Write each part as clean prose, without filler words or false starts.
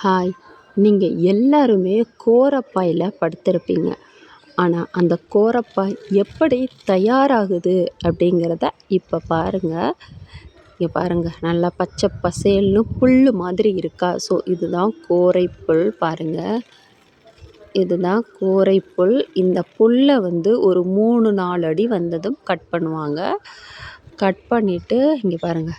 Hi! நீங்க எல்லாருமே கோரப்பாயில படுத்திருப்பீங்க. ஆனா, அந்த கோரப்பாய் எப்படி தயாராகுது அப்படிங்கிறத இப்ப பாருங்க. இங்க பாருங்க. நல்லா பச்சை பசேல்னு புல்லு மாதிரி இருக்கா? ஸோ, இதுதான் கோரைப்புல் பாருங்க. இதுதான் கோரைப்புல். இந்த புல்ல வந்து ஒரு 3, 4 அடி வந்ததும் கட் பண்ணுவாங்க. கட் பண்ணிட்டு இங்க பாருங்க.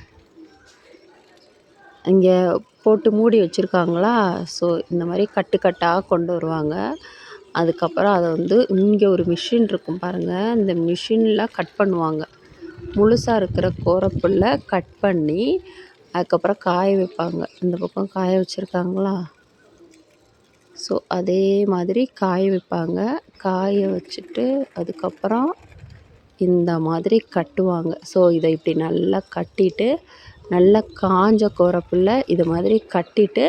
இங்கே போட்டு மூடி வச்சுருக்காங்களா? ஸோ இந்த மாதிரி கட்டு கட்டாக கொண்டு வருவாங்க. அதுக்கப்புறம் அதை வந்து இங்கே ஒரு மிஷின் இருக்கும் பாருங்கள். இந்த மிஷினில் கட் பண்ணுவாங்க. முழுசாக இருக்கிற கோரப்புல்லை கட் பண்ணி அதுக்கப்புறம் காய வைப்பாங்க. இந்த பக்கம் காய வச்சுருக்காங்களா? ஸோ அதே மாதிரி காய வைப்பாங்க. காய வச்சுட்டு அதுக்கப்புறம் இந்த மாதிரி கட்டுவாங்க. ஸோ இதை இப்படி நல்லா கட்டிட்டு நல்லா காஞ்ச கோரப்புல்ல இது மாதிரி கட்டிட்டு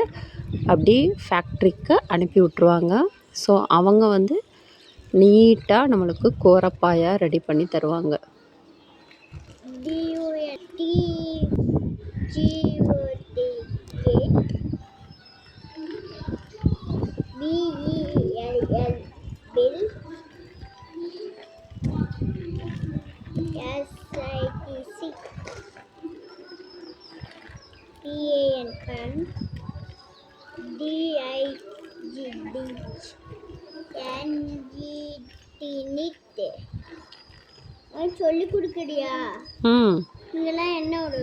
அப்படி ஃபேக்ட்ரிக்கு அனுப்பி விட்ருவாங்க. ஸோ அவங்க வந்து நீட்டாக நம்மளுக்கு கோரப்பாயாக ரெடி பண்ணி தருவாங்க. PAN DIGD சொல்லிக் கொடுக்குறியா? நீங்களாம் என்ன ஒரு